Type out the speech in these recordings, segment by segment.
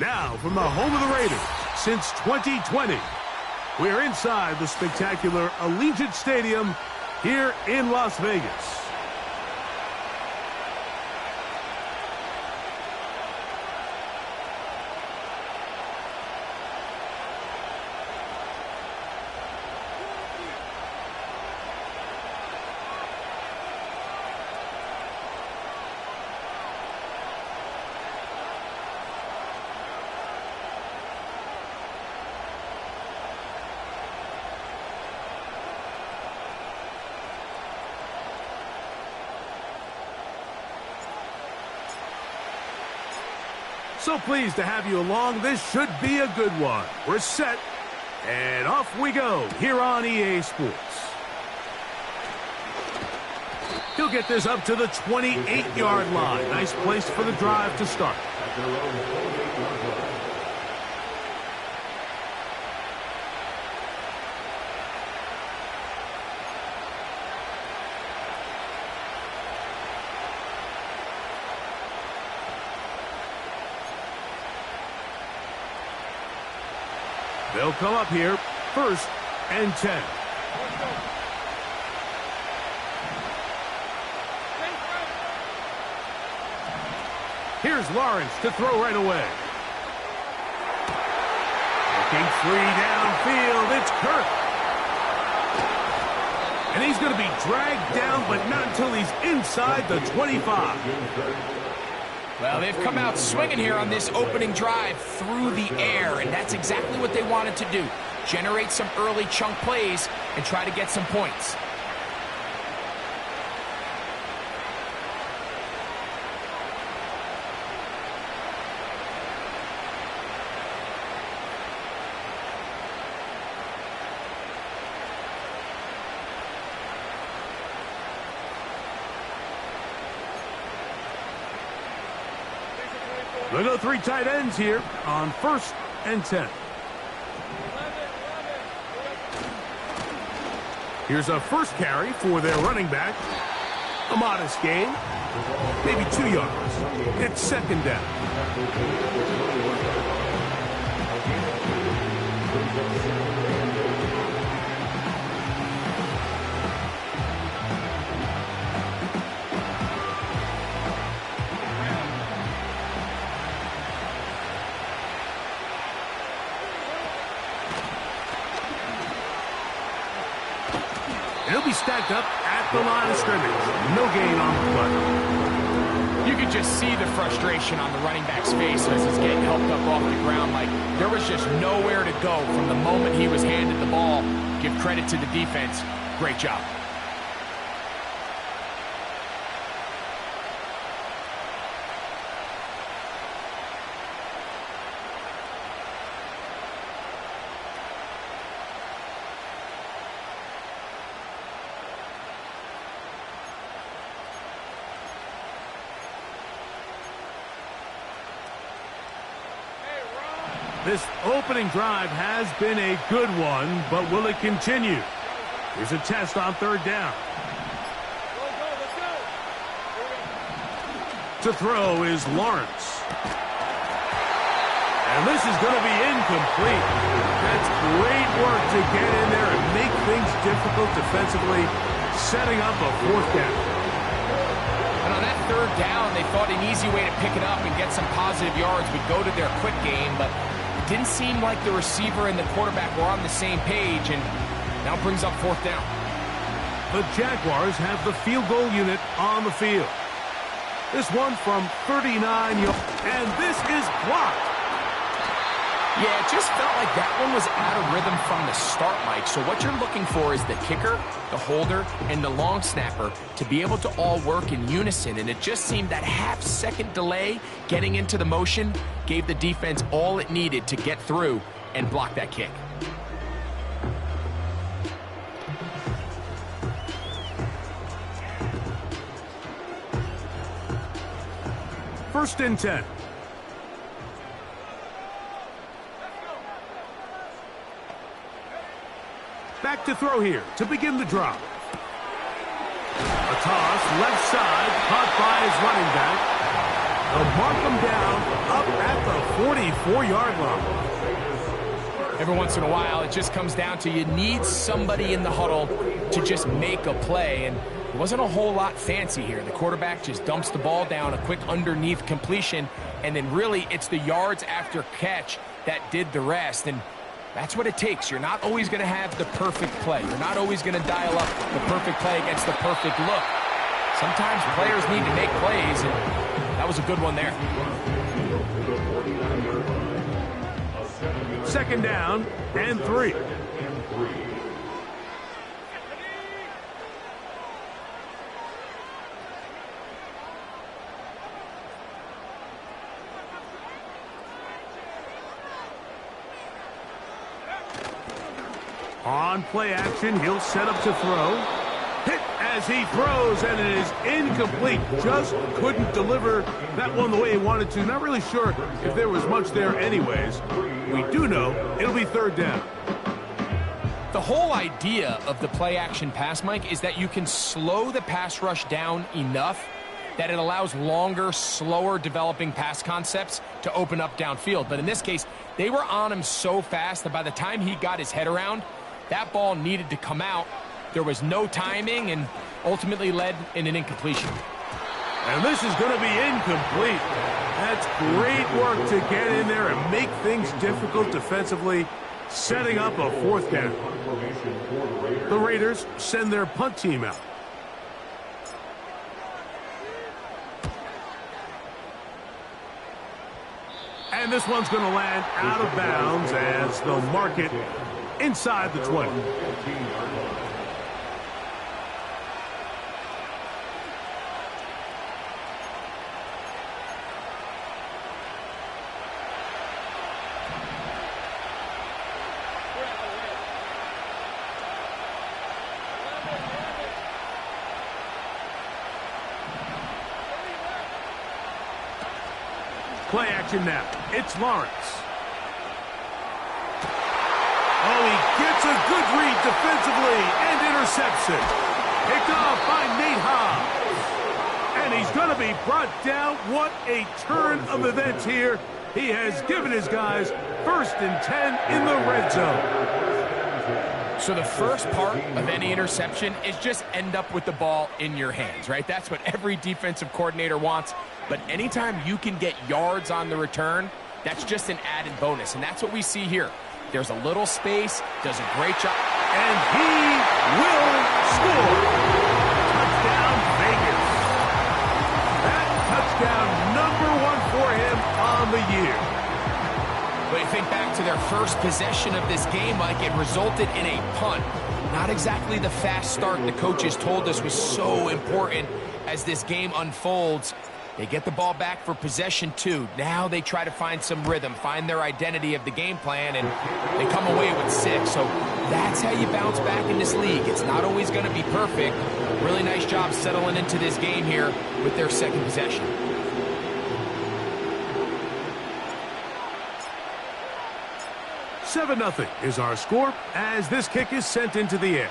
Now, from the home of the Raiders, since 2020, we're inside the spectacular Allegiant Stadium here in Las Vegas. So pleased to have you along. This should be a good one. We're set, and off we go here on EA Sports. He'll get this up to the 28-yard line. Nice place for the drive to start. They'll come up here, 1st and 10. Here's Lawrence to throw right away. Looking free downfield, it's Kirk. And he's going to be dragged down, but not until he's inside the 25. Well, they've come out swinging here on this opening drive through the air, and that's exactly what they wanted to do. Generate some early chunk plays and try to get some points. We'll go 3 tight ends here on 1st and 10. Here's a first carry for their running back. A modest gain, maybe 2 yards. It's 2nd down. He'll be stacked up at the line of scrimmage. No gain on the play. You could just see the frustration on the running back's face as he's getting helped up off the ground. Like, there was just nowhere to go from the moment he was handed the ball. Give credit to the defense. Great job. This opening drive has been a good one, but will it continue? Here's a test on 3rd down. To throw is Lawrence. And this is going to be incomplete. That's great work to get in there and make things difficult defensively, setting up a 4th down. And on that 3rd down, they thought an easy way to pick it up and get some positive yards would go to their quick game, but it didn't seem like the receiver and the quarterback were on the same page, and now brings up 4th down. The Jaguars have the field goal unit on the field. This one from 39 yards, and this is blocked. Yeah, it just felt like that one was out of rhythm from the start, Mike. So what you're looking for is the kicker, the holder, and the long snapper to be able to all work in unison. And it just seemed that half-second delay getting into the motion gave the defense all it needed to get through and block that kick. First and 10. Back to throw here to begin the drive. A toss, left side, caught by his running back. They'll mark him down up at the 44-yard line. Every once in a while, it just comes down to you need somebody in the huddle to just make a play, and it wasn't a whole lot fancy here. The quarterback just dumps the ball down, a quick underneath completion, and then really it's the yards after catch that did the rest, and that's what it takes. You're not always going to have the perfect play. You're not always going to dial up the perfect play against the perfect look. Sometimes players need to make plays, and that was a good one there. Second down and 3. On play action, he'll set up to throw. Hit as he throws, and it is incomplete. Just couldn't deliver that one the way he wanted to. Not really sure if there was much there anyways. We do know it'll be third down. The whole idea of the play action pass, Mike, is that you can slow the pass rush down enough that it allows longer, slower developing pass concepts to open up downfield. But in this case, they were on him so fast that by the time he got his head around, that ball needed to come out. There was no timing and ultimately led in an incompletion. And this is going to be incomplete. That's great work to get in there and make things difficult defensively, setting up a fourth down. The Raiders send their punt team out. And this one's going to land out of bounds as they'll mark it inside the 20. Play action now. It's Lawrence. Oh, he gets a good read defensively and intercepts it. Picked off by Nate Hobbs. And he's going to be brought down. What a turn of events here. He has given his guys 1st and 10 in the red zone. So the first part of any interception is just end up with the ball in your hands, right? That's what every defensive coordinator wants. But anytime you can get yards on the return, that's just an added bonus. And that's what we see here. There's a little space, does a great job. And he will score. Touchdown, Vegas. That touchdown, #1 for him on the year. But you think back to their first possession of this game, like it resulted in a punt. Not exactly the fast start the coaches told us was so important as this game unfolds. They get the ball back for possession 2. Now they try to find some rhythm, find their identity of the game plan, and they come away with 6. So that's how you bounce back in this league. It's not always going to be perfect. Really nice job settling into this game here with their second possession. $7-0 is our score as this kick is sent into the air.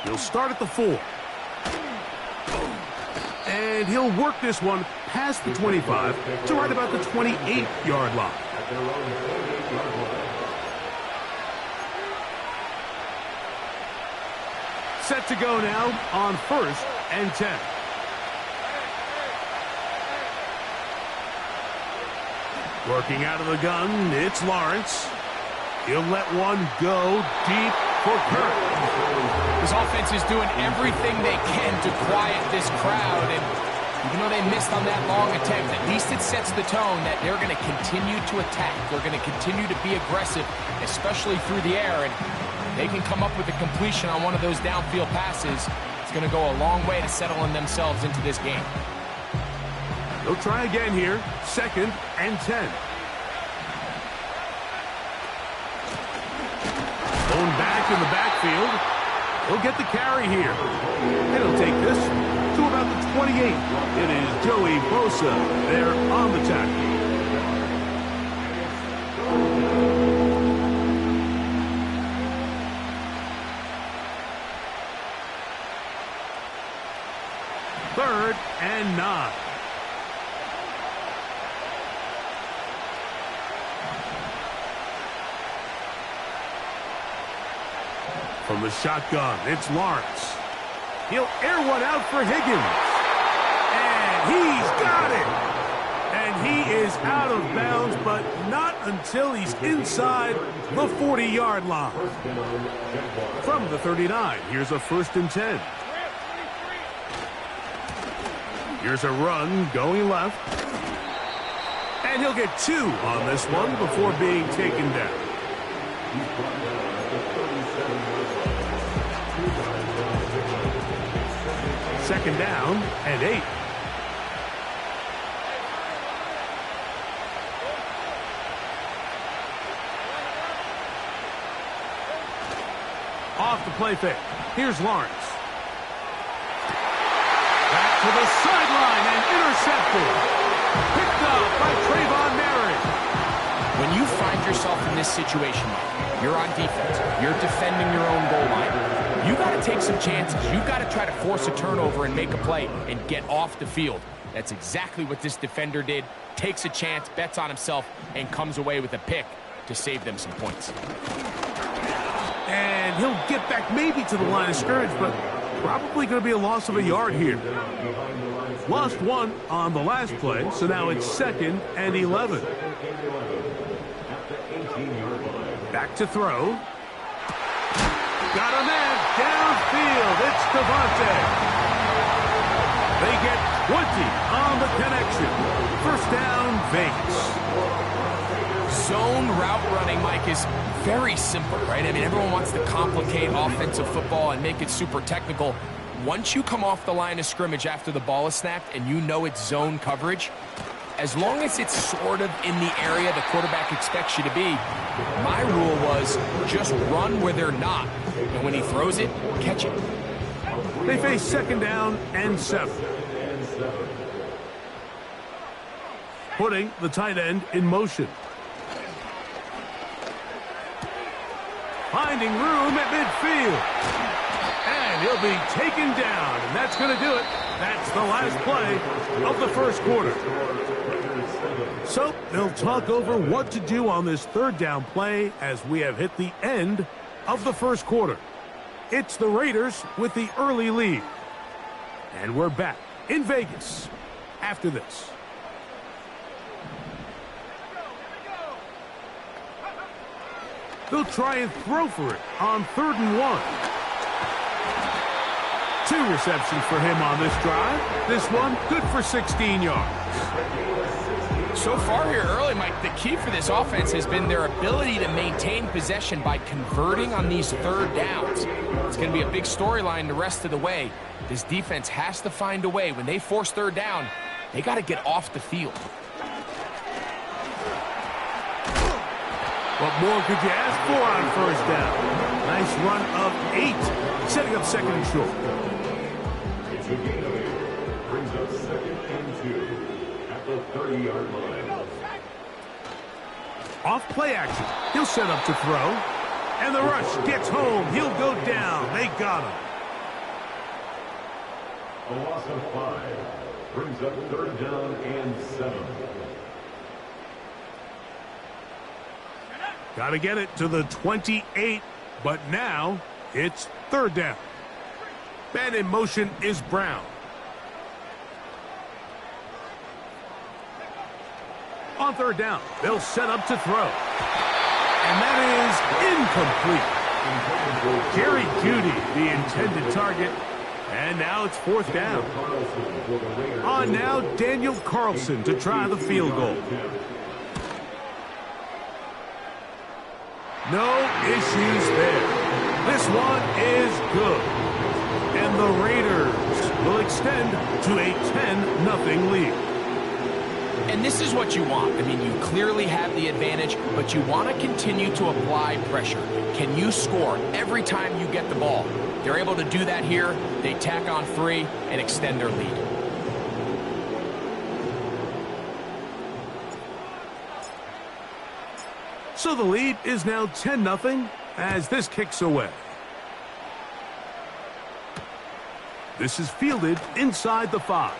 He'll start at the 4. And he'll work this one past the 25 to right about the 28-yard line. Set to go now on 1st and 10. Working out of the gun, it's Lawrence. He'll let one go deep for Kirk. This offense is doing everything they can to quiet this crowd, and even though they missed on that long attempt, at least it sets the tone that they're going to continue to attack. They're going to continue to be aggressive, especially through the air, and they can come up with a completion on one of those downfield passes. It's going to go a long way to settling themselves into this game. They'll try again here, 2nd and 10. Going back in the backfield. He'll get the carry here. And he'll take this to about the 28. It is Joey Bosa there on the tackle. Third and 9. From the shotgun, it's Lawrence. He'll air one out for Higgins. And he's got it. And he is out of bounds, but not until he's inside the 40-yard line. From the 39, here's a 1st and 10. Here's a run going left. And he'll get 2 on this one before being taken down. Second down and 8. Off the play fake. Here's Lawrence. Back to the sideline and intercepted. Picked up by Trayvon Merritt. When you find yourself in this situation, you're on defense, you're defending your own goal line, you got to take some chances. You got to try to force a turnover and make a play and get off the field. That's exactly what this defender did. Takes a chance, bets on himself, and comes away with a pick to save them some points. And he'll get back maybe to the line of scrimmage, but probably going to be a loss of a yard here. Lost 1 on the last play, so now it's 2nd and 11. Back to throw. Got a man downfield. It's Devontae. They get 20 on the connection. 1st down, Vegas. Zone route running, Mike, is very simple, right? I mean, everyone wants to complicate offensive football and make it super technical. Once you come off the line of scrimmage after the ball is snapped and you know it's zone coverage, as long as it's sort of in the area the quarterback expects you to be, my rule was just run where they're not. And when he throws it, catch it. They face 2nd down and 7. Putting the tight end in motion. Finding room at midfield. And he'll be taken down. And that's going to do it. That's the last play of the 1st quarter. So they'll talk over what to do on this 3rd down play as we have hit the end of the 1st quarter. It's the Raiders with the early lead. And we're back in Vegas after this. They'll try and throw for it on 3rd and 1. 2 receptions for him on this drive. This one good for 16 yards. So far here early, Mike, the key for this offense has been their ability to maintain possession by converting on these 3rd downs. It's going to be a big storyline the rest of the way. This defense has to find a way. When they force 3rd down, they got to get off the field. What more could you ask for on 1st down? Nice run of 8, setting up 2nd and short. Brings up 2nd and 2 at the 30-yard line. Off play action. He'll set up to throw. And the rush gets home. He'll go down. They got him. A loss of 5. Brings up 3rd down and 7. Got to get it to the 28, but now it's 3rd down. Man in motion is Brown. On 3rd down, they'll set up to throw. And that is incomplete. Jerry Jeudy, the intended target. And now it's 4th down. On now, Daniel Carlson to try the field goal. No issues there. This one is good. And the Raiders will extend to a 10-0 lead. And this is what you want. I mean, you clearly have the advantage, but you want to continue to apply pressure. Can you score every time you get the ball? They're able to do that here. They tack on 3 and extend their lead. So the lead is now 10-0 as this kicks away. This is fielded inside the 5.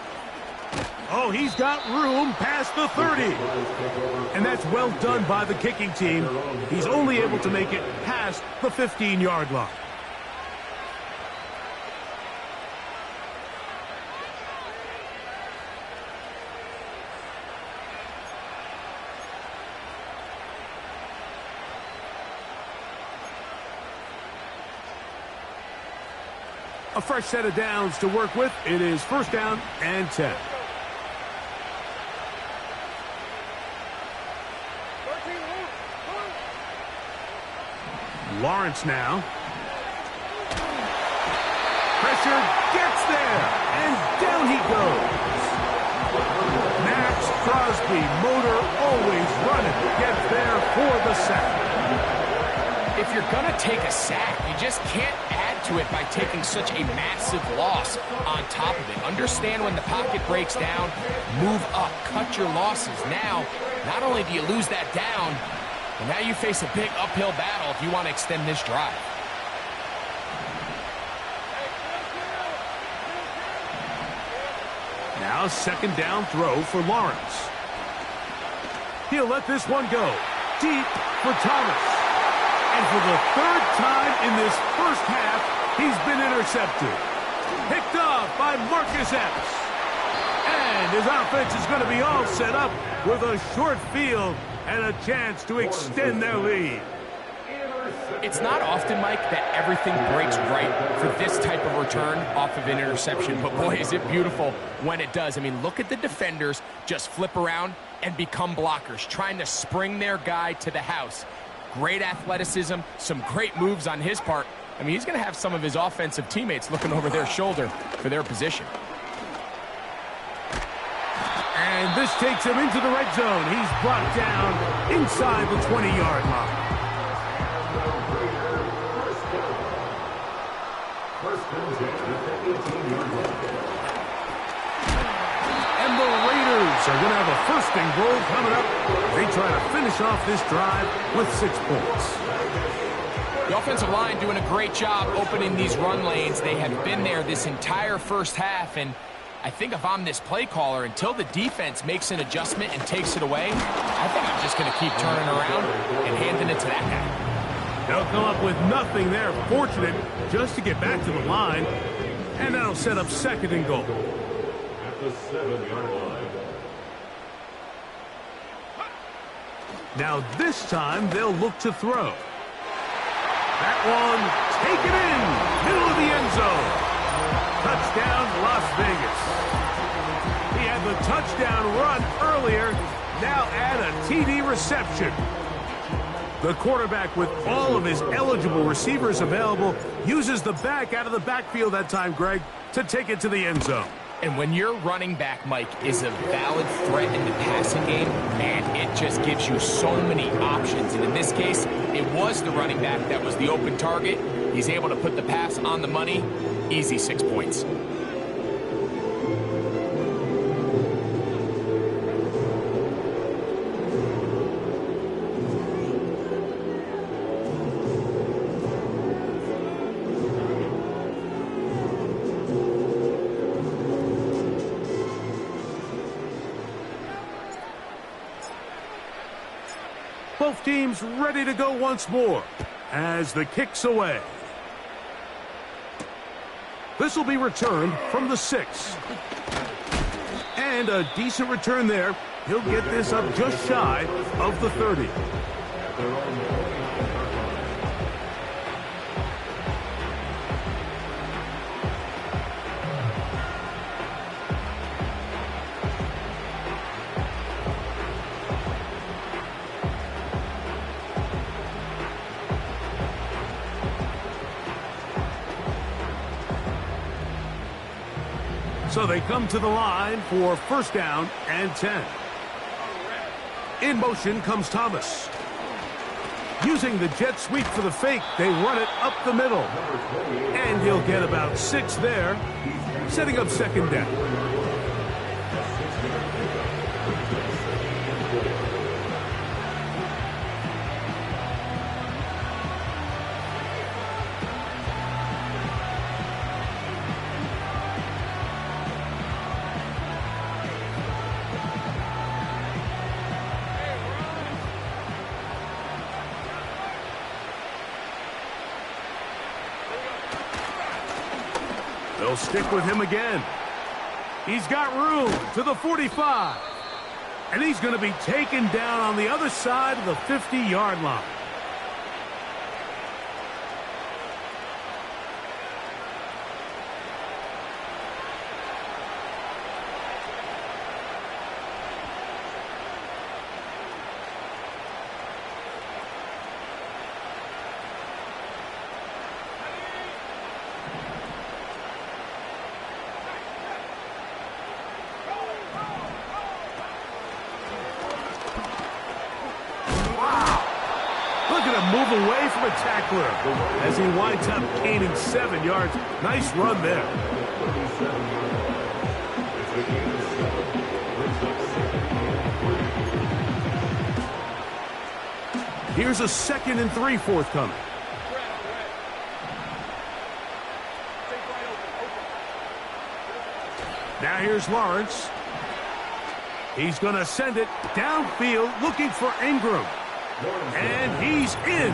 Oh, he's got room past the 30. And that's well done by the kicking team. He's only able to make it past the 15-yard line. A fresh set of downs to work with. It is first down and 10. Lawrence now. Pressure gets there, and down he goes. Max Crosby, motor always running, gets there for the sack. If you're going to take a sack, you just can't add to it by taking such a massive loss on top of it. Understand when the pocket breaks down, move up, cut your losses. Now, not only do you lose that down, but now you face a big uphill battle if you want to extend this drive. Now second down throw for Lawrence. He'll let this one go. Deep for Thomas. And for the third time in this first half, he's been intercepted. Picked off by Marcus Epps. And his offense is going to be all set up with a short field and a chance to extend their lead. It's not often, Mike, that everything breaks right for this type of return off of an interception. But boy, is it beautiful when it does. I mean, look at the defenders just flip around and become blockers, trying to spring their guy to the house. Great athleticism, some great moves on his part. I mean, he's going to have some of his offensive teammates looking over their shoulder for their position. And this takes him into the red zone. He's brought down inside the 20-yard line. And the Raiders are going to have a first and goal coming up. They try to finish off this drive with 6 points. The offensive line doing a great job opening these run lanes. They have been there this entire first half, and I think if I'm this play caller, until the defense makes an adjustment and takes it away, I think I'm just going to keep turning around and handing it to that guy. They'll come up with nothing there. Fortunate just to get back to the line, and that'll set up second and goal. At the 7-yard line. Now this time they'll look to throw. That one taken in, middle of the end zone. Touchdown, Las Vegas. He had the touchdown run earlier. Now add a TD reception. The quarterback, with all of his eligible receivers available, uses the back out of the backfield that time, Greg, to take it to the end zone. And when your running back, Mike, is a valid threat in the passing game, man, it just gives you so many options. And in this case, it was the running back that was the open target. He's able to put the pass on the money. Easy 6 points. Both teams ready to go once more as the kick's away. This will be returned from the 6. And a decent return there. He'll get this up just shy of the 30. So they come to the line for first down and 10. In motion comes Thomas. Using the jet sweep for the fake, they run it up the middle. And he'll get about 6 there, setting up second down. They'll stick with him again. He's got room to the 45. And he's going to be taken down on the other side of the 50-yard line. Look at him move away from a tackler as he winds up gaining 7 yards. Nice run there. Here's a 2nd and 3 forthcoming. Now here's Lawrence. He's going to send it downfield looking for Ingram. And he's in.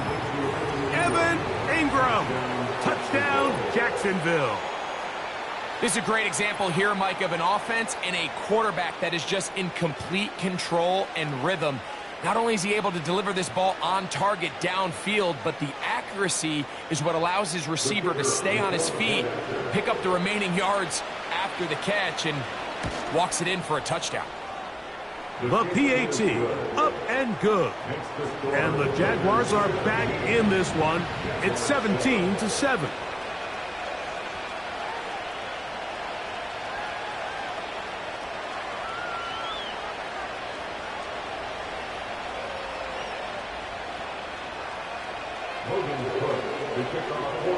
Evan Ingram. Touchdown, Jacksonville. This is a great example here, Mike, of an offense and a quarterback that is just in complete control and rhythm. Not only is he able to deliver this ball on target downfield, but the accuracy is what allows his receiver to stay on his feet, pick up the remaining yards after the catch, and walks it in for a touchdown. The PAT, up and good. And the Jaguars are back in this one. It's 17-7.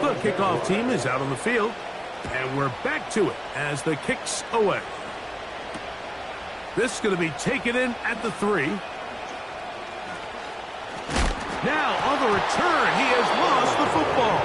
The kickoff team is out on the field, and we're back to it as the kick's away. This is going to be taken in at the 3. Now on the return, he has lost the football.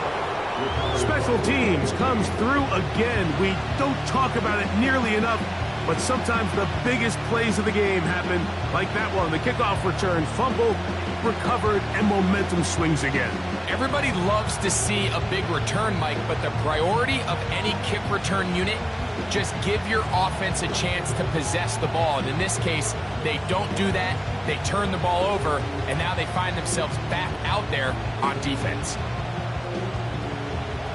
Special teams comes through again. We don't talk about it nearly enough, but sometimes the biggest plays of the game happen like that one. The kickoff return, fumble, recovered, and momentum swings again. Everybody loves to see a big return, Mike, but the priority of any kick return unit, just give your offense a chance to possess the ball. And in this case, they don't do that. They turn the ball over, and now they find themselves back out there on defense.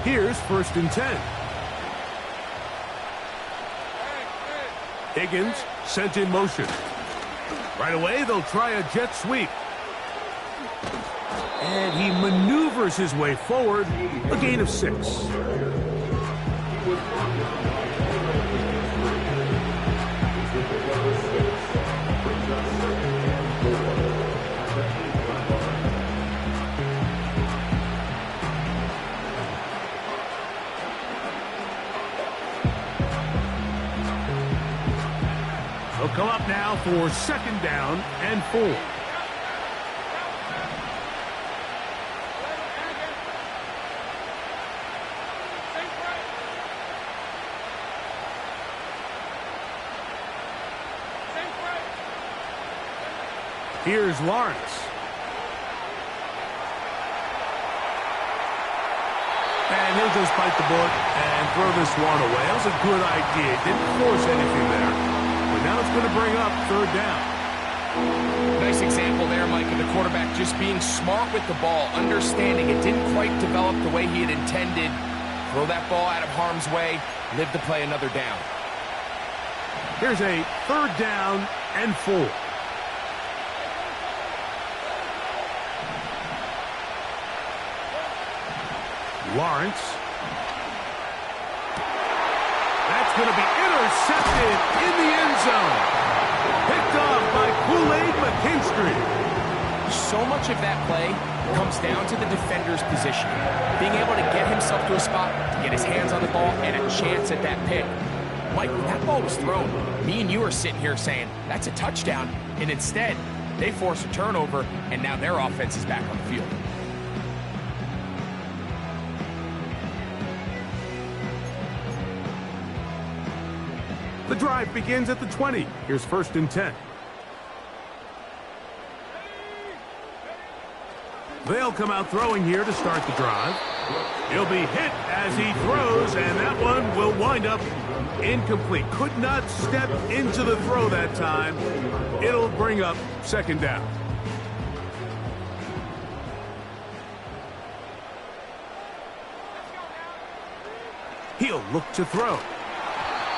Here's 1st and 10. Higgins sent in motion. Right away, they'll try a jet sweep. And he maneuvers his way forward, a gain of 6. They'll come up now for 2nd down and 4. Here's Lawrence. And he'll just bite the bullet and throw this one away. That was a good idea. Didn't force anything there. But now it's going to bring up 3rd down. Nice example there, Mike, of the quarterback just being smart with the ball, understanding it didn't quite develop the way he had intended. Throw that ball out of harm's way, live to play another down. Here's a 3rd down and 4. Lawrence. That's going to be intercepted in the end zone. Picked off by Kool-Aid McKinstry. So much of that play comes down to the defender's position. Being able to get himself to a spot, to get his hands on the ball, and a chance at that pick. Mike, when that ball was thrown, me and you are sitting here saying, that's a touchdown. And instead, they force a turnover, and now their offense is back on the field. The drive begins at the 20. Here's 1st and 10. They'll come out throwing here to start the drive. He'll be hit as he throws, and that one will wind up incomplete. Could not step into the throw that time. It'll bring up 2nd down. He'll look to throw.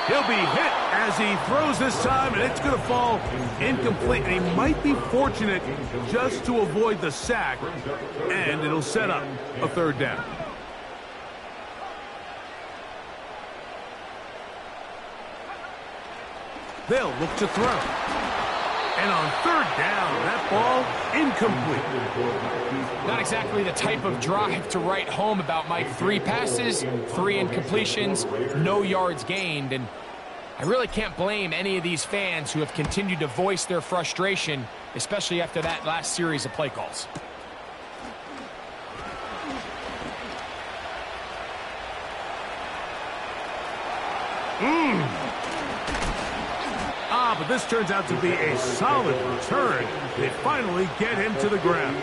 He'll be hit as he throws this time, and it's going to fall incomplete. And he might be fortunate just to avoid the sack, and it'll set up a 3rd down. They'll look to throw. And on third down, that ball incomplete. Not exactly the type of drive to write home about, Mike. 3 passes, 3 incompletions, no yards gained. And I really can't blame any of these fans who have continued to voice their frustration, especially after that last series of play calls. But this turns out to be a solid return. They finally get him to the ground.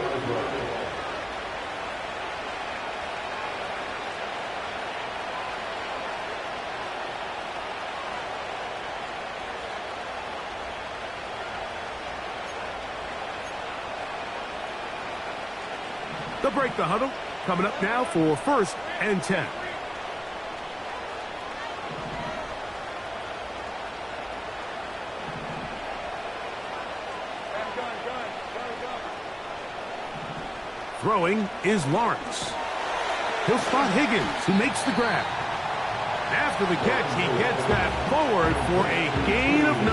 They'll break the huddle. Coming up now for 1st and 10. Throwing is Lawrence. He'll spot Higgins, who makes the grab. After the catch, he gets that forward for a gain of 9.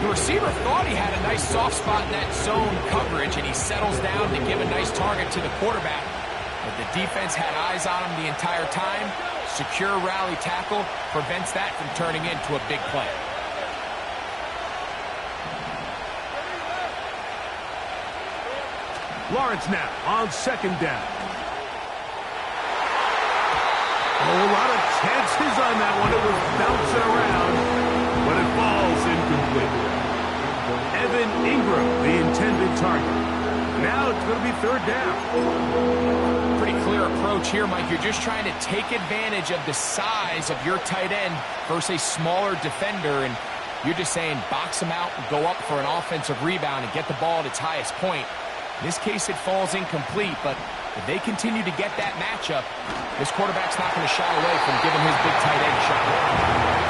The receiver thought he had a nice soft spot in that zone coverage, and he settles down to give a nice target to the quarterback. But the defense had eyes on him the entire time. Secure rally tackle prevents that from turning into a big play. Lawrence now on 2nd down. Oh, a lot of chances on that one. It was bouncing around, but it falls incomplete. Evan Ingram, the intended target. Now it's going to be 3rd down. Pretty clear approach here, Mike. You're just trying to take advantage of the size of your tight end versus a smaller defender, and you're just saying box him out and go up for an offensive rebound and get the ball at its highest point. In this case, it falls incomplete, but if they continue to get that matchup, this quarterback's not going to shy away from giving his big tight end a shot.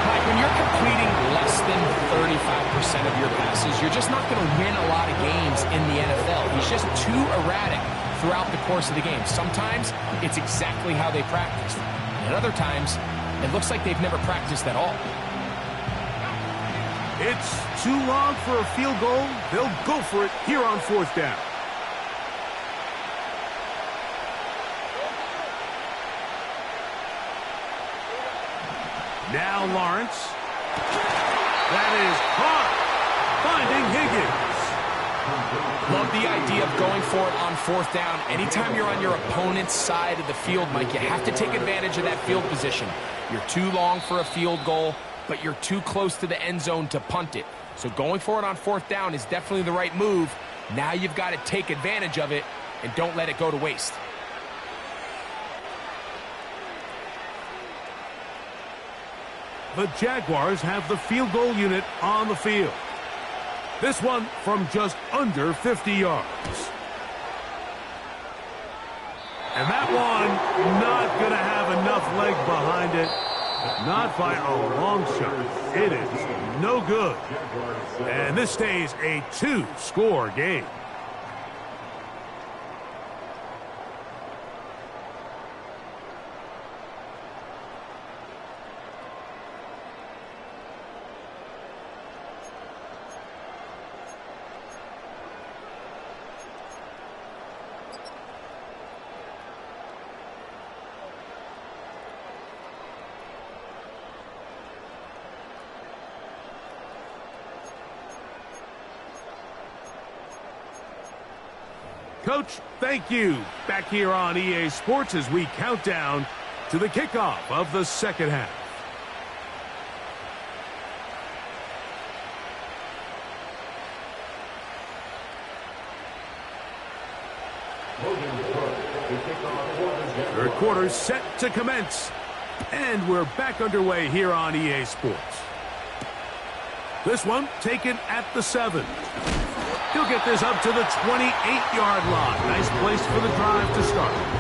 Mike, when you're completing less than 35% of your passes, you're just not going to win a lot of games in the NFL. He's just too erratic throughout the course of the game. Sometimes it's exactly how they practiced, and other times it looks like they've never practiced at all. It's too long for a field goal. They'll go for it here on 4th down. Now Lawrence. That is caught. Finding Higgins. Love the idea of going for it on 4th down. Anytime you're on your opponent's side of the field, Mike, you have to take advantage of that field position. You're too long for a field goal, but you're too close to the end zone to punt it. So going for it on 4th down is definitely the right move. Now you've got to take advantage of it and don't let it go to waste. The Jaguars have the field goal unit on the field. This one from just under 50 yards. And that one not going to have enough leg behind it. Not by a long shot. It is no good. And this stays a 2-score game. Coach, thank you. Back here on EA Sports as we count down to the kickoff of the 2nd half. Third quarter set to commence. And we're back underway here on EA Sports. This one taken at the 7. He'll get this up to the 28-yard line. Nice place for the drive to start.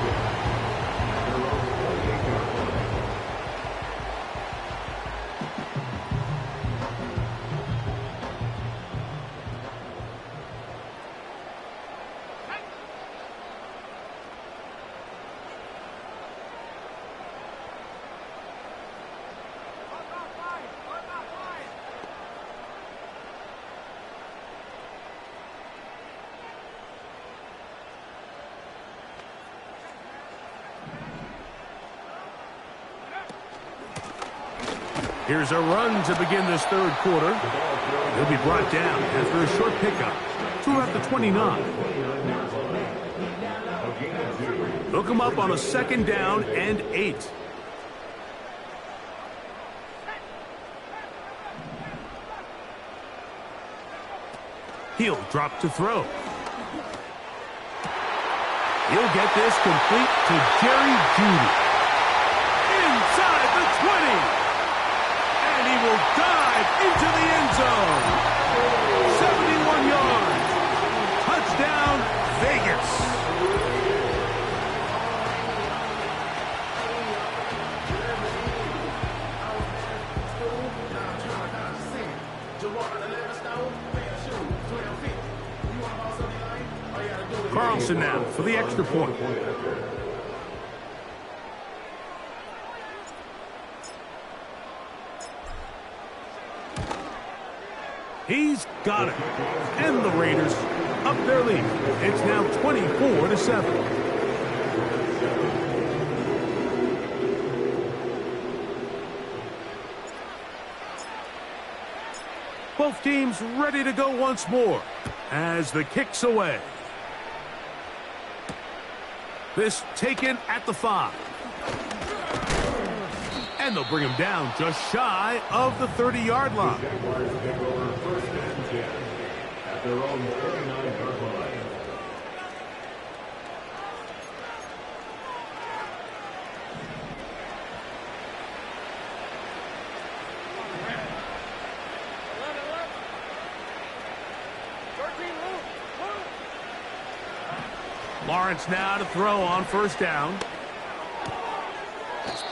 Here's a run to begin this third quarter. He'll be brought down after a short pickup. 2 at the 29. Hook him up on a 2nd down and 8. He'll drop to throw. He'll get this complete to Jerry Jeudy. Inside the 20. And he will dive into the end zone. 71 yards. Touchdown, Vegas. Carlson now for the extra point. He's got it. And the Raiders up their lead. It's now 24-7. Both teams ready to go once more as the kick's away. This taken at the 5. And they'll bring him down just shy of the 30-yard line. At their own 39-yard line. Lawrence now to throw on 1st down.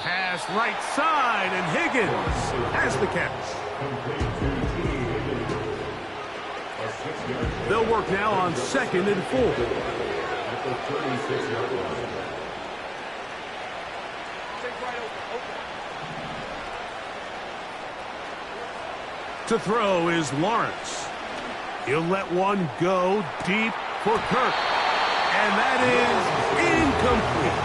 Pass right side, and Higgins has the catch. They'll work now on 2nd and 4. At the 36-yard line. To throw is Lawrence. He'll let one go deep for Kirk. And that is incomplete.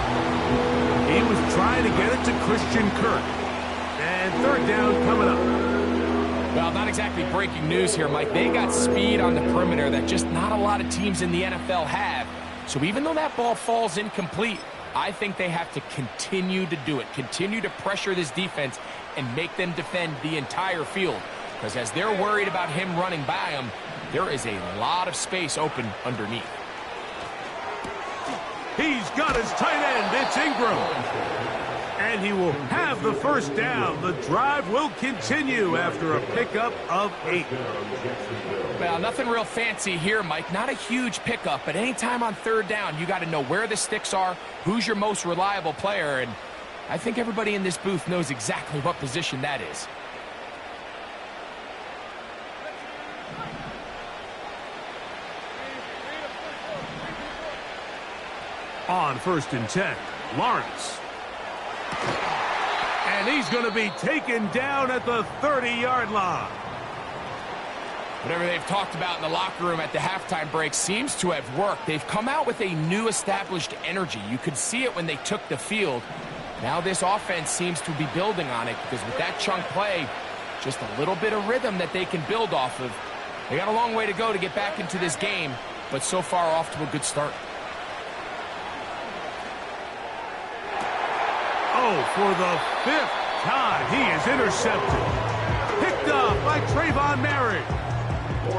He was trying to get it to Christian Kirk. And 3rd down coming up. Well, not exactly breaking news here, Mike. They got speed on the perimeter that just not a lot of teams in the NFL have. So even though that ball falls incomplete, I think they have to continue to do it. Continue to pressure this defense and make them defend the entire field. Because as they're worried about him running by them, there is a lot of space open underneath. He's got his tight end. It's Ingram. And he will have the 1st down. The drive will continue after a pickup of 8. Well, nothing real fancy here, Mike. Not a huge pickup, but anytime on 3rd down, you got to know where the sticks are, who's your most reliable player, and I think everybody in this booth knows exactly what position that is. On 1st and 10, Lawrence. And he's going to be taken down at the 30-yard line. Whatever they've talked about in the locker room at the halftime break seems to have worked. They've come out with a new established energy. You could see it when they took the field. Now this offense seems to be building on it because with that chunk play, just a little bit of rhythm that they can build off of. They got a long way to go to get back into this game, but so far off to a good start. Oh, for the 5th time, he is intercepted. Picked up by Trayvon Merrick.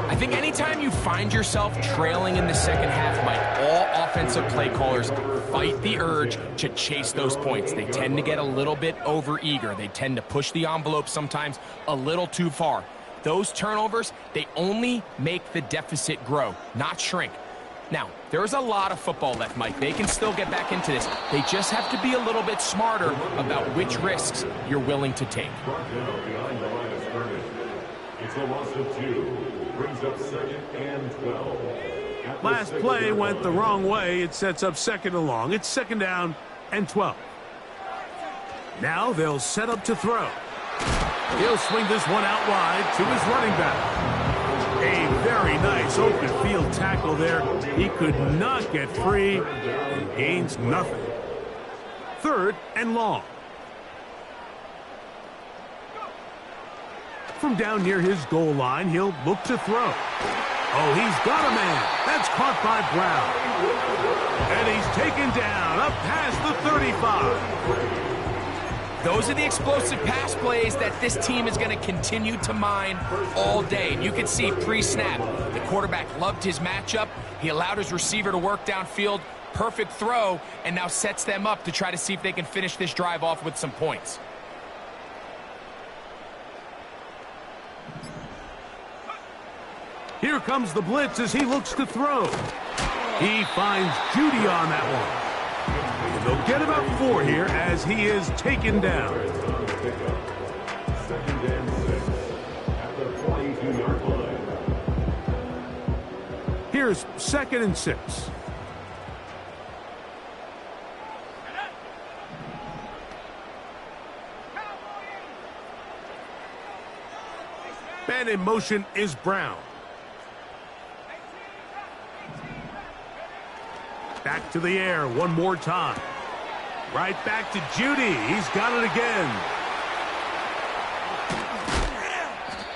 I think anytime you find yourself trailing in the second half, Mike, all offensive play callers fight the urge to chase those points. They tend to get a little bit over-eager. They tend to push the envelope sometimes a little too far. Those turnovers, they only make the deficit grow, not shrink. Now, there's a lot of football left, Mike. They can still get back into this. They just have to be a little bit smarter about which risks you're willing to take. Brought down behind the line of scrimmage. It's a loss of 2. Brings up 2nd and 12. Last play went the wrong way. It sets up 2nd and long. It's 2nd down and 12. Now they'll set up to throw. He'll swing this one out wide to his running back. A very nice open field tackle there. He could not get free and gains nothing. 3rd and long. From down near his goal line, he'll look to throw. Oh, he's got a man. That's caught by Brown. And he's taken down up past the 35. Those are the explosive pass plays that this team is going to continue to mine all day. And you can see pre-snap, the quarterback loved his matchup. He allowed his receiver to work downfield. Perfect throw, and now sets them up to try to see if they can finish this drive off with some points. Here comes the blitz as he looks to throw. He finds Judy on that one. And they'll get about 4 here as he is taken down. Second and 6 at the 22-yard line. Here's 2nd and 6. Man in motion is Brown. Back to the air one more time. Right back to Judy. He's got it again.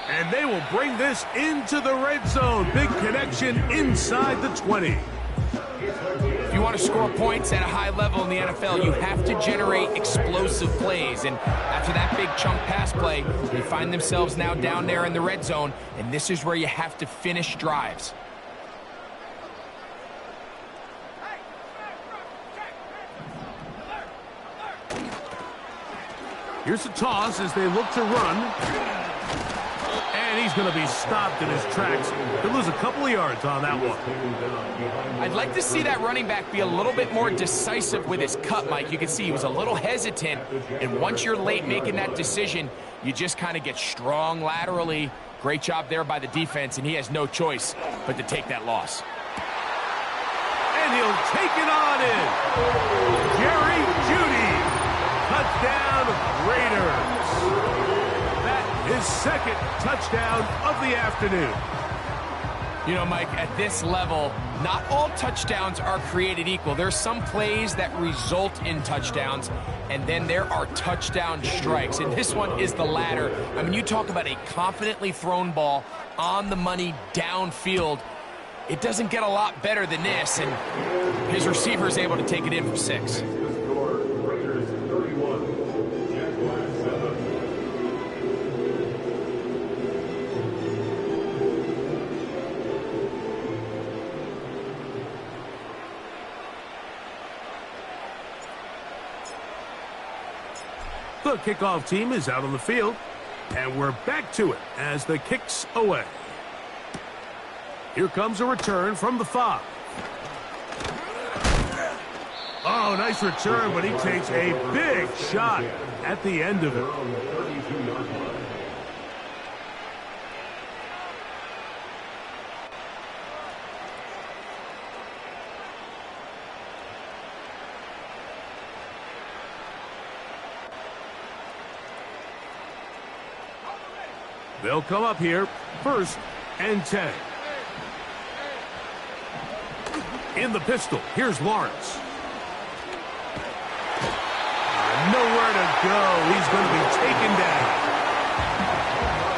And they will bring this into the red zone. Big connection inside the 20. If you want to score points at a high level in the NFL, you have to generate explosive plays. And after that big chunk pass play, they find themselves now down there in the red zone. And this is where you have to finish drives. Here's a toss as they look to run. And he's going to be stopped in his tracks. He'll lose a couple of yards on that one. I'd like to see that running back be a little bit more decisive with his cut, Mike. You can see he was a little hesitant. And once you're late making that decision, you just kind of get strong laterally. Great job there by the defense, and he has no choice but to take that loss. And he'll take it on in. Jerry Judy. Touchdown, Raiders. That is 2nd touchdown of the afternoon. You know, Mike, at this level, not all touchdowns are created equal. There's some plays that result in touchdowns, and then there are touchdown strikes. And this one is the latter. I mean, you talk about a confidently thrown ball on the money downfield. It doesn't get a lot better than this, and his receiver is able to take it in for 6. The kickoff team is out on the field, and we're back to it as the kick's away. Here comes a return from the 5. Oh, nice return, but he takes a big shot at the end of it. They'll come up here, 1st and 10. In the pistol, here's Lawrence. Nowhere to go. He's going to be taken down.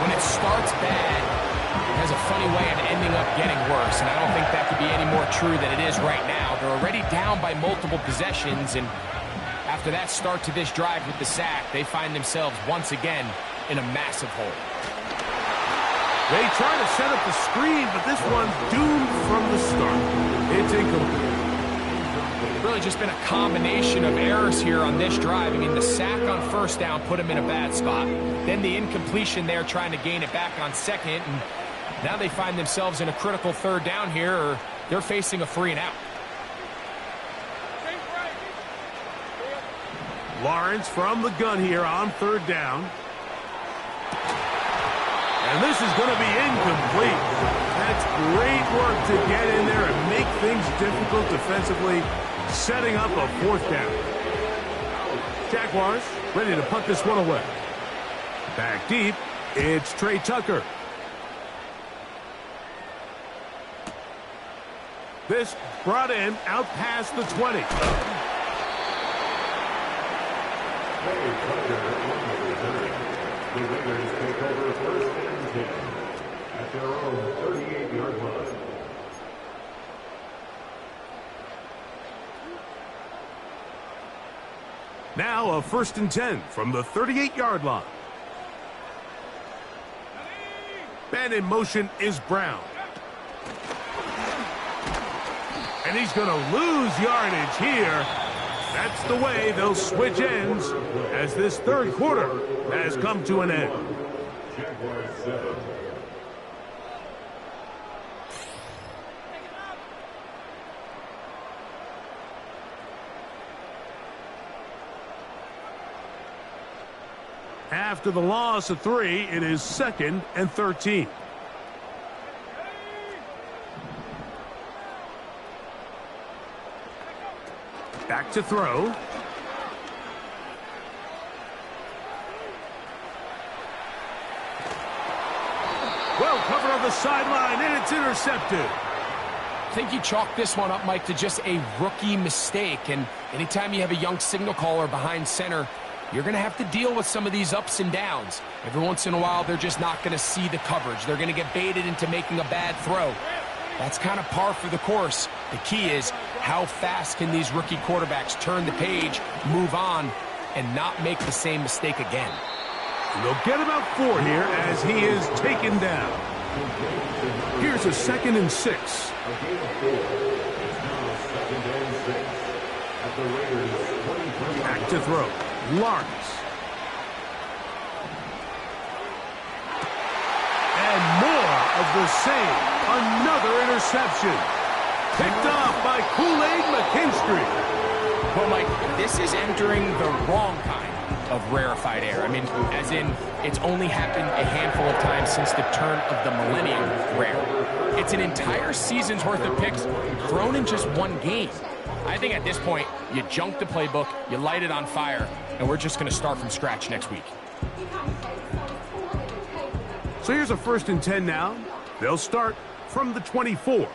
When it starts bad, it has a funny way of ending up getting worse, and I don't think that could be any more true than it is right now. They're already down by multiple possessions, and after that start to this drive with the sack, they find themselves once again in a massive hole. They try to set up the screen, but this one's doomed from the start. It's incomplete. Really just been a combination of errors here on this drive. I mean, the sack on 1st down put him in a bad spot. Then the incompletion there trying to gain it back on 2nd. And now they find themselves in a critical 3rd down here, or they're facing a 3 and out. Lawrence from the gun here on 3rd down. And this is going to be incomplete. That's great work to get in there and make things difficult defensively, setting up a 4th down. Jaguars ready to punt this one away. Back deep, it's Trey Tucker. This brought in out past the 20. The Raiders take over first and 10 at their own 38-yard line. Now a first and 10 from the 38-yard line. Man in motion is Brown. And he's going to lose yardage here. That's the way they'll switch ends as this third quarter has come to an end. Jaguars 7. After the loss of 3, it is 2nd and 13. Back to throw. Well covered on the sideline, and it's intercepted. I think you chalk this one up, Mike, to just a rookie mistake. And anytime you have a young signal caller behind center, you're going to have to deal with some of these ups and downs. Every once in a while, they're just not going to see the coverage. They're going to get baited into making a bad throw. That's kind of par for the course. The key is how fast can these rookie quarterbacks turn the page, move on, and not make the same mistake again. And they'll get about 4 here as he is taken down. Here's a 2nd and 6. A gain of 4. It's now 2nd and 6 at the Raiders' 23. Back to throw. Lawrence. And more of the same. Another interception. Picked off by Kool-Aid McKinstry. Well, Mike, this is entering the wrong kind of rarefied air. I mean, as in, it's only happened a handful of times since the turn of the millennium rare. It's an entire season's worth of picks thrown in just one game. I think at this point, you junk the playbook, you light it on fire, and we're just going to start from scratch next week. So here's a 1st and 10 now. They'll start from the 24.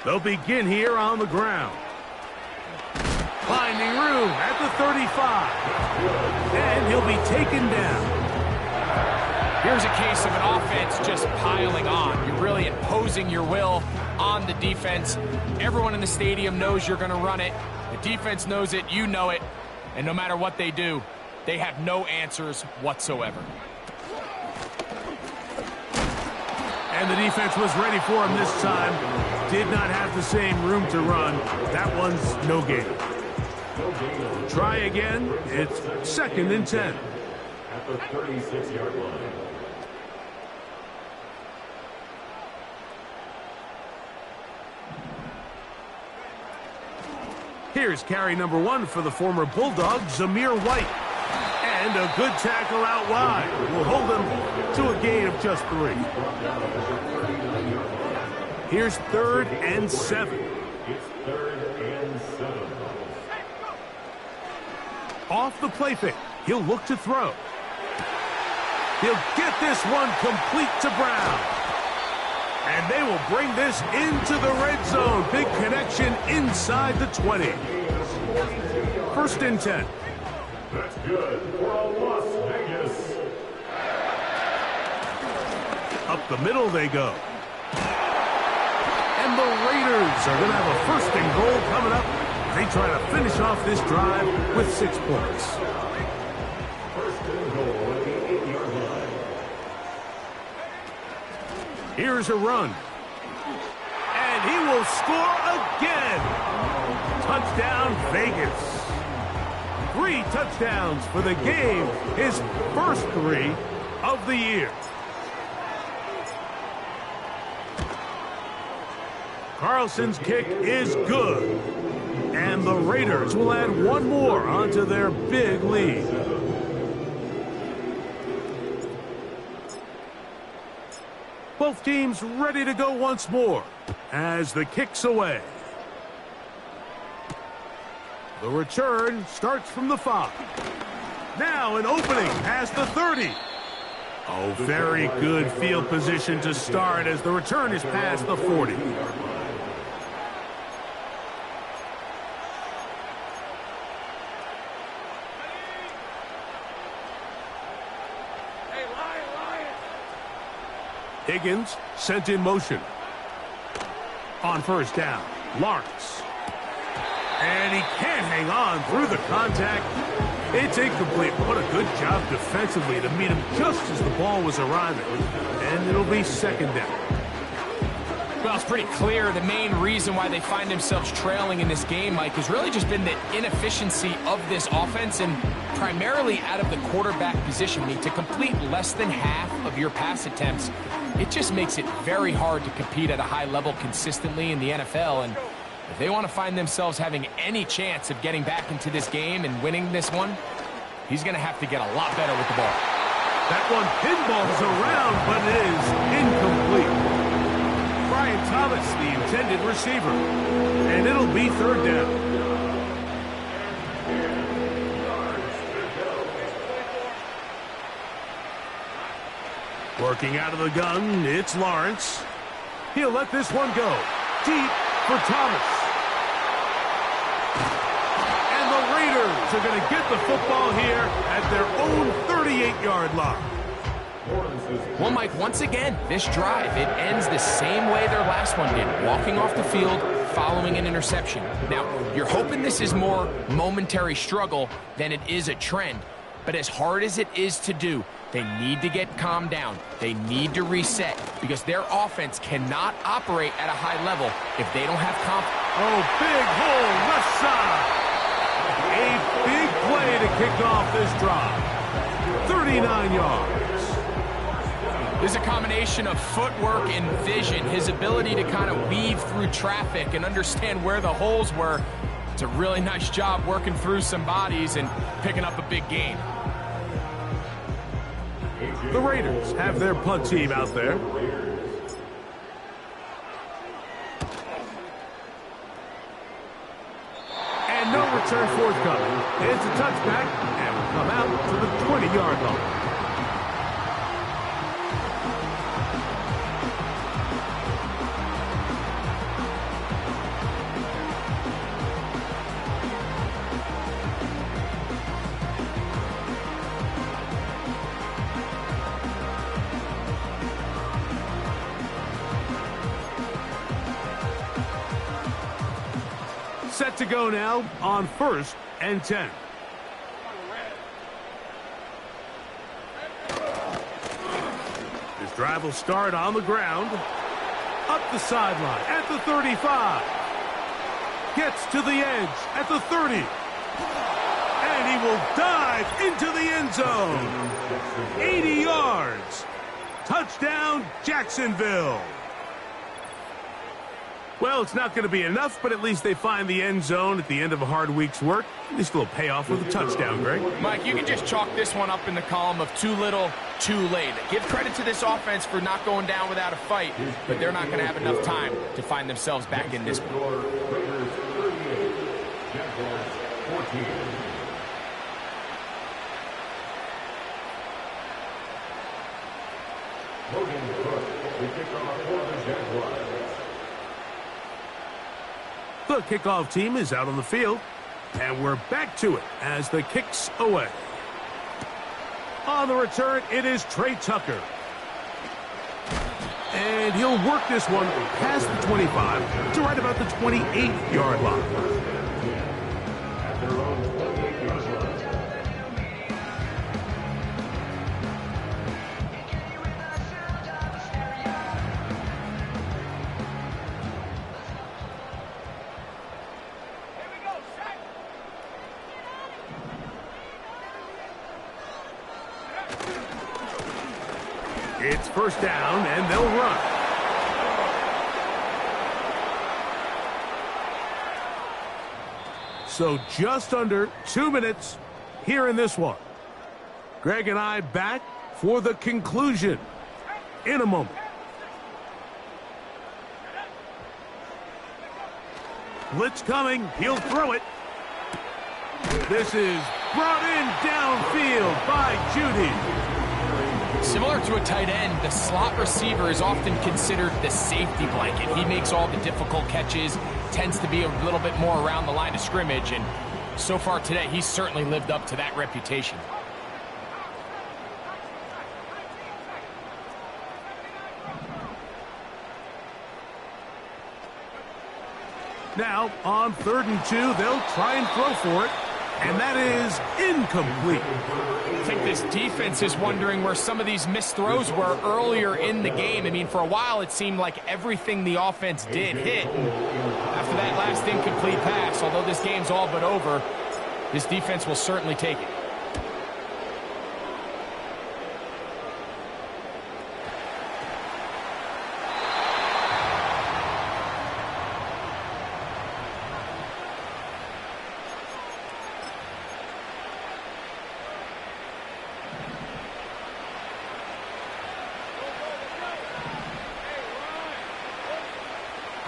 They'll begin here on the ground. Finding room at the 35. And he'll be taken down. Here's a case of an offense just piling on. You're really imposing your will on the defense. Everyone in the stadium knows you're going to run it. The defense knows it, you know it. And no matter what they do, they have no answers whatsoever. And the defense was ready for him this time. Did not have the same room to run. That one's no gain. Try again. It's 2nd and 10. At the 36-yard line. Here's carry number 1 for the former Bulldog, Zamir White. And a good tackle out wide. Will hold him to a gain of just 3. Here's 3rd and 7. It's 3rd and 7. Off the play fake. He'll look to throw. He'll get this one complete to Brown. And they will bring this into the red zone. Big connection inside the 20. 1st and 10. That's good for Las Vegas. Up the middle they go. And the Raiders are going to have a 1st and goal coming up. They try to finish off this drive with 6 points. 1st and goal at the 8-yard line. Here's a run. And he will score again. Touchdown, Vegas. 3 touchdowns for the game. His first 3 of the year. Carlson's kick is good. And the Raiders will add 1 more onto their big lead. Both teams ready to go once more as the kick's away. The return starts from the 5. Now an opening past the 30. Oh, very good field position to start as the return is past the 40. Higgins sent in motion. On first down, Lawrence. And he can't hang on through the contact. It's incomplete. What a good job defensively to meet him just as the ball was arriving. And it'll be second down. Well, it's pretty clear the main reason why they find themselves trailing in this game, Mike, has really just been the inefficiency of this offense and primarily out of the quarterback position. I mean, to complete less than half of your pass attempts, it just makes it very hard to compete at a high level consistently in the NFL. And if they want to find themselves having any chance of getting back into this game and winning this one, he's going to have to get a lot better with the ball. That one pinballs around, but it is incomplete. Brian Thomas, the intended receiver. And it'll be third down. Working out of the gun, it's Lawrence. He'll let this one go. Deep for Thomas. And the Raiders are going to get the football here at their own 38-yard line. Well, Mike, once again, this drive, it ends the same way their last one did, walking off the field, following an interception. Now, you're hoping this is more momentary struggle than it is a trend, but as hard as it is to do, they need to get calmed down. They need to reset because their offense cannot operate at a high level if they don't have confidence. Oh, big hole, left side. A big play to kick off this drive. 39 yards. There's a combination of footwork and vision, his ability to kind of weave through traffic and understand where the holes were. It's a really nice job working through some bodies and picking up a big gain. The Raiders have their punt team out there. And no return forthcoming. It's a touchback and will come out to the 20-yard line. Set to go now on 1st and 10. This drive will start on the ground. Up the sideline at the 35. Gets to the edge at the 30. And he will dive into the end zone. 80 yards. Touchdown, Jacksonville. Well, it's not going to be enough, but at least they find the end zone at the end of a hard week's work. At least a little payoff with a touchdown, Greg. Mike, you can just chalk this one up in the column of too little, too late. Give credit to this offense for not going down without a fight, but they're not going to have enough time to find themselves back in this one. The kickoff team is out on the field, and we're back to it as the kick's away. On the return, it is Trey Tucker. And he'll work this one past the 25 to right about the 28-yard line. It's first down, and they'll run. So just under 2 minutes here in this one. Greg and I back for the conclusion in a moment. Blitz coming. He'll throw it. This is brought in downfield by Judy. Similar to a tight end, the slot receiver is often considered the safety blanket. He makes all the difficult catches, tends to be a little bit more around the line of scrimmage, and so far today, he's certainly lived up to that reputation. Now, on 3rd and 2, they'll try and throw for it, and that is incomplete. I think this defense is wondering where some of these missed throws were earlier in the game. I mean, for a while, it seemed like everything the offense did hit. And after that last incomplete pass, although this game's all but over, this defense will certainly take it.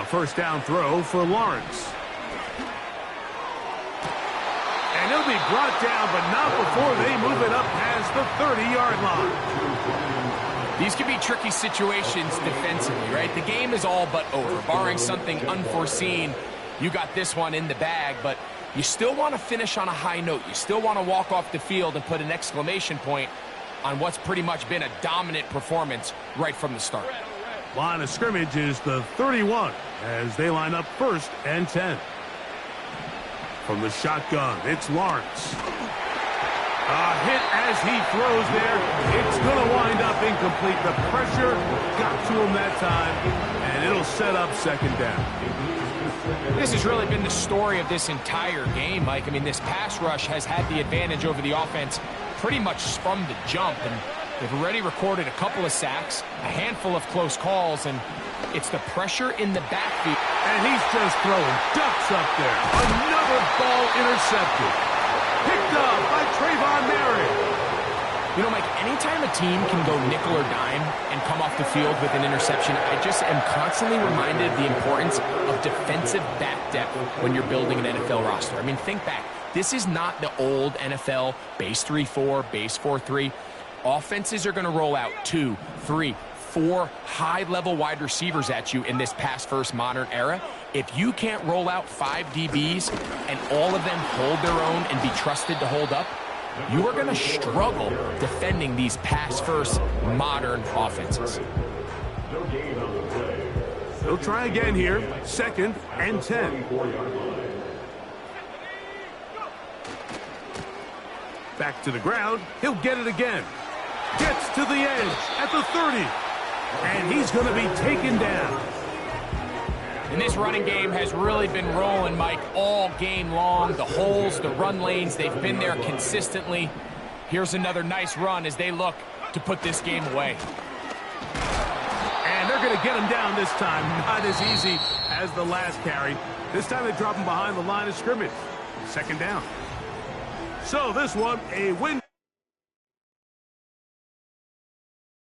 A first down throw for Lawrence. And he'll be brought down, but not before they move it up past the 30-yard line. These can be tricky situations defensively, right? The game is all but over. Barring something unforeseen, you got this one in the bag, but you still want to finish on a high note. You still want to walk off the field and put an exclamation point on what's pretty much been a dominant performance right from the start. Line of scrimmage is the 31 as they line up 1st and 10. From the shotgun, it's Lawrence. A hit as he throws there. It's going to wind up incomplete. The pressure got to him that time, and it'll set up 2nd down. This has really been the story of this entire game, Mike. I mean, this pass rush has had the advantage over the offense pretty much from the jump, and they've already recorded a couple of sacks, a handful of close calls, and it's the pressure in the backfield. And he's just throwing ducks up there. Another ball intercepted. Picked up by Trayvon Merritt. You know, Mike, anytime a team can go nickel or dime and come off the field with an interception, I just am constantly reminded of the importance of defensive back depth when you're building an NFL roster. I mean, think back. This is not the old NFL base 3-4, base 4-3. Offenses are going to roll out 2, 3, 4 high-level wide receivers at you in this pass-first modern era. If you can't roll out 5 DBs and all of them hold their own and be trusted to hold up, you are going to struggle defending these pass-first modern offenses. They'll try again here. 2nd and 10. Back to the ground. He'll get it again. Gets to the edge at the 30. And he's going to be taken down. And this running game has really been rolling, Mike, all game long. The holes, the run lanes, they've been there consistently. Here's another nice run as they look to put this game away. And they're going to get him down this time. Not as easy as the last carry. This time they drop him behind the line of scrimmage. 2nd down. So this one, a win.